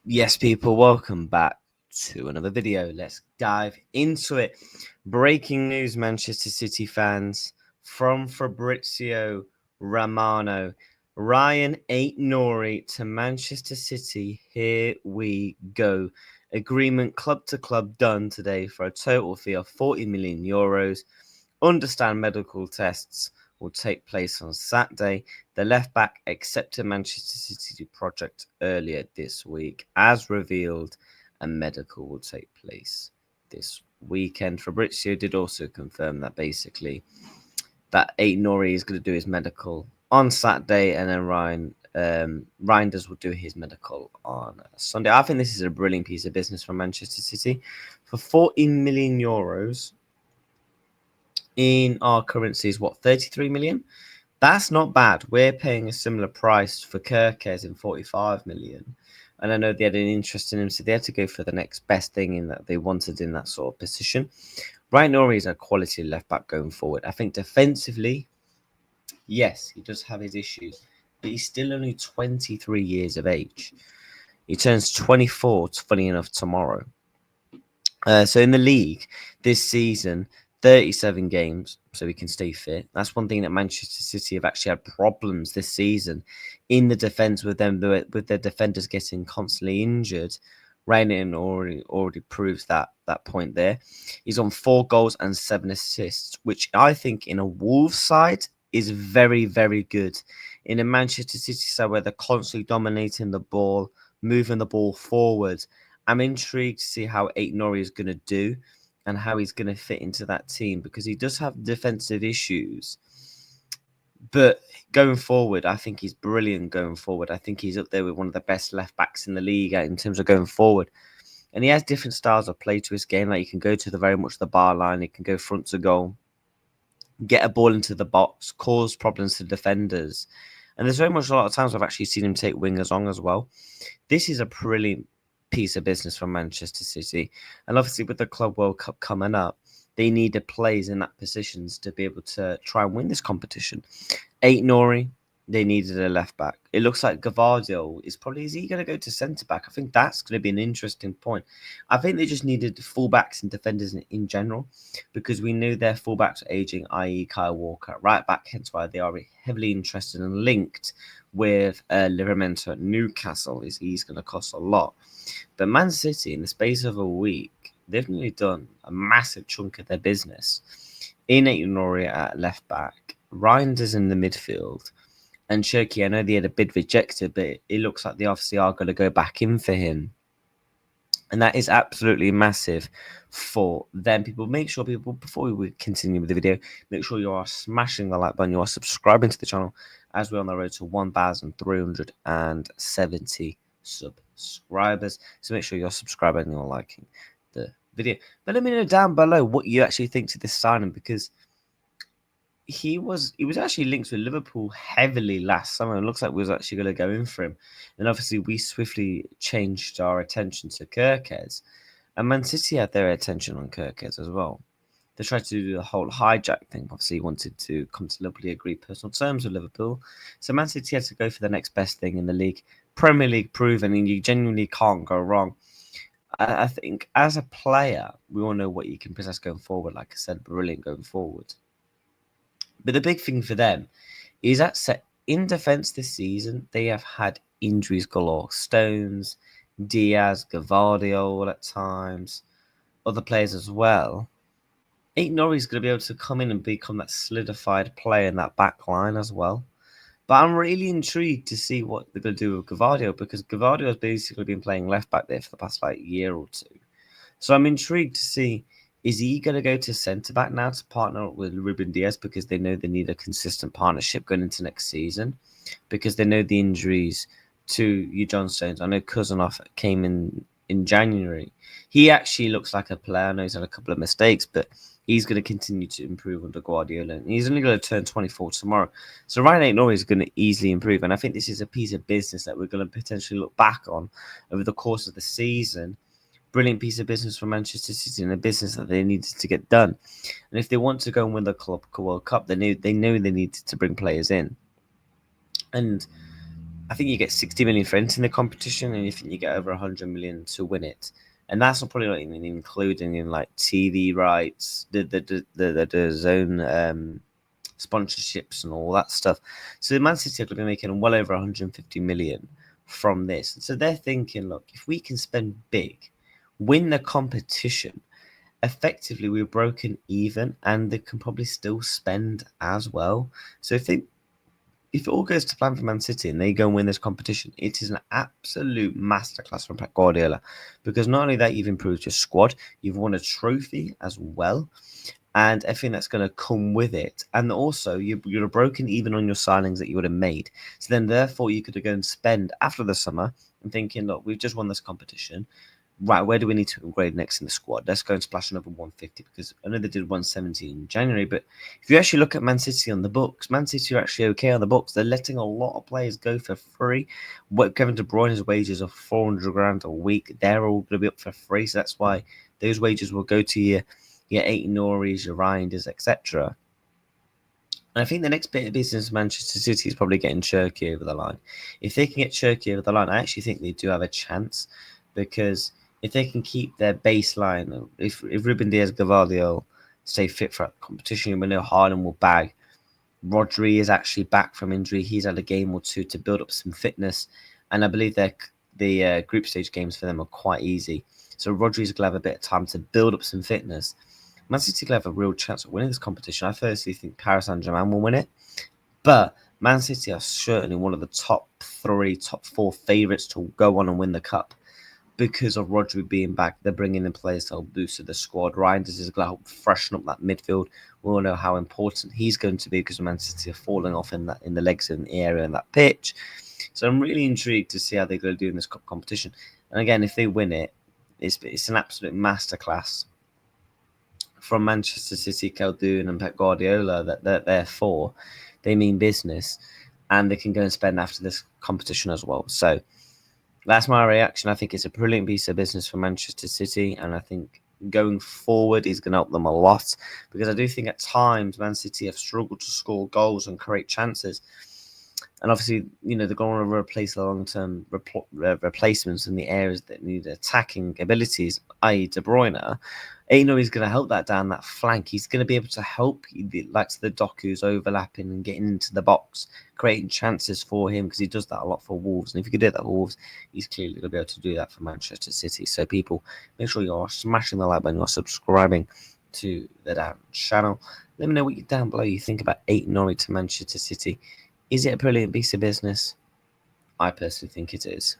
Yes, people, welcome back to another video. Let's dive into it. Breaking news, Manchester City fans, from Fabrizio Romano. Rayan Ait Nouri to Manchester City. Here we go. Agreement club to club done today for a total fee of 40 million euros. Understand medical tests will take place on Saturday. The left back accepted Manchester City project earlier this week. As revealed, a medical will take place this weekend. Fabrizio did also confirm that basically that Ait Nouri is going to do his medical on Saturday, and then Reinders will do his medical on Sunday. I think this is a brilliant piece of business from Manchester City for 40 million euros. In our currency is what, 33 million? That's not bad. We're paying a similar price for Kirkes in 45 million. And I know they had an interest in him, so they had to go for the next best thing in that they wanted in that sort of position. Rayan Ait is a quality left back going forward. I think defensively, yes, he does have his issues, but he's still only 23 years of age. He turns 24, funny enough, tomorrow. So in the league this season, 37 games, so he can stay fit. That's one thing that Manchester City have actually had problems this season in the defence with their defenders getting constantly injured. Rayan already proves that point there. He's on 4 goals and 7 assists, which I think in a Wolves side is very, very good. In a Manchester City side where they're constantly dominating the ball, moving the ball forward, I'm intrigued to see how Ait Nouri is going to do and how he's going to fit into that team, because he does have defensive issues. But going forward, I think he's brilliant going forward. I think he's up there with one of the best left backs in the league in terms of going forward. And he has different styles of play to his game. Like, he can go to the very much the bar line, he can go front to goal, get a ball into the box, cause problems to defenders. And there's very much a lot of times I've actually seen him take wingers on as well. This is a brilliant piece of business from Manchester City. And obviously with the Club World Cup coming up, they needed players in that positions to be able to try and win this competition. Ait Nouri, they needed a left back. It looks like Gavardio is he going to go to centre back? I think that's going to be an interesting point. I think they just needed fullbacks and defenders in general, because we knew their fullbacks are aging, i.e. Kyle Walker, right back, hence why they are heavily interested and linked with Livramento at Newcastle. He's going to cost a lot. But Man City, in the space of a week, they've nearly done a massive chunk of their business. In Ait Nouri at left back, Reinders in the midfield, and Cherki, I know they had a bid rejected, but it looks like they obviously are going to go back in for him. And that is absolutely massive for them. Make sure, before we continue with the video, make sure you are smashing the like button, you are subscribing to the channel, as we're on the road to 1,370 subscribers. So make sure you're subscribing and you're liking the video. But let me know down below what you actually think to this signing, because he was actually linked with Liverpool heavily last summer. It looks like we was actually going to go in for him. And obviously we swiftly changed our attention to Kirkes. And Man City had their attention on Kirkes as well. They tried to do the whole hijack thing. Obviously, he wanted to come to Liverpool, agree personal terms with Liverpool. So Man City had to go for the next best thing in the league. Premier League proven, and you genuinely can't go wrong. I think as a player, we all know what you can possess going forward. Like I said, brilliant going forward. But the big thing for them is that in defence this season, they have had injuries galore. Stones, Diaz, Gavardio at times, other players as well. Ait Nouri is going to be able to come in and become that solidified player in that back line as well. But I'm really intrigued to see what they're going to do with Gavardio, because Gavardio has basically been playing left back there for the past year or two. So I'm intrigued to see, is he going to go to centre back now to partner up with Ruben Diaz, because they know they need a consistent partnership going into next season, because they know the injuries to John Stones. I know Kuzanov came in January. He actually looks like a player. I know he's had a couple of mistakes, but he's going to continue to improve under Guardiola. And he's only going to turn 24 tomorrow. So Rayan Ait Nouri is going to easily improve. And I think this is a piece of business that we're going to potentially look back on over the course of the season. Brilliant piece of business for Manchester City, and a business that they needed to get done. And if they want to go and win the Club World Cup, they know they needed to bring players in. And I think you get 60 million for entering the competition, and you think you get over 100 million to win it. And that's probably not even including in like TV rights, the zone sponsorships and all that stuff. So Man City are going to be making well over 150 million from this. So they're thinking, look, if we can spend big, win the competition, effectively we're broken even, and they can probably still spend as well. So if it all goes to plan for Man City and they go and win this competition, it is an absolute masterclass from Pep Guardiola, because not only that, you've improved your squad, you've won a trophy as well, and everything that's going to come with it. And also, you're broken even on your signings that you would have made. So then, therefore, you could go and spend after the summer and thinking, look, we've just won this competition. Right, where do we need to upgrade next in the squad? Let's go and splash another 150, because I know they did 170 in January, but if you actually look at Man City on the books, Man City are actually okay on the books. They're letting a lot of players go for free. What Kevin De Bruyne's wages of 400 grand a week, they're all going to be up for free, so that's why those wages will go to your Ait Nouris, your Reinders, etc. And I think the next bit of business Manchester City is probably getting Cherky over the line. If they can get Cherky over the line, I actually think they do have a chance, because if they can keep their baseline, if Ruben Diaz Gavardio stay fit for that competition, we know Haaland will bag. Rodri is actually back from injury. He's had a game or two to build up some fitness, and I believe the group stage games for them are quite easy. So Rodri's going to have a bit of time to build up some fitness. Man City will have a real chance of winning this competition. I firstly think Paris Saint-Germain will win it, but Man City are certainly one of the top 4 favourites to go on and win the cup, because of Rodri being back. They're bringing in players to help boost the squad. Reinders is going to help freshen up that midfield. We all know how important he's going to be, because Man City are falling off in the legs in the area in that pitch. So I'm really intrigued to see how they're going to do in this cup competition. And again, if they win it, it's an absolute masterclass from Manchester City, Khaldoon, and Pep Guardiola, that therefore they mean business, and they can go and spend after this competition as well. So that's my reaction. I think it's a brilliant piece of business for Manchester City, and I think going forward is going to help them a lot, because I do think at times Man City have struggled to score goals and create chances. And obviously, they're going to replace the long-term replacements in the areas that need attacking abilities, i.e. De Bruyne. Aino is going to help that down that flank. He's going to be able to help the likes of the Doku's overlapping and getting into the box, creating chances for him, because he does that a lot for Wolves. And if you could do that for Wolves, he's clearly going to be able to do that for Manchester City. So people, make sure you're smashing the like button, you're subscribing to the channel. Let me know what down below you think about Ait Nouri to Manchester City. Is it a brilliant piece of business? I personally think it is.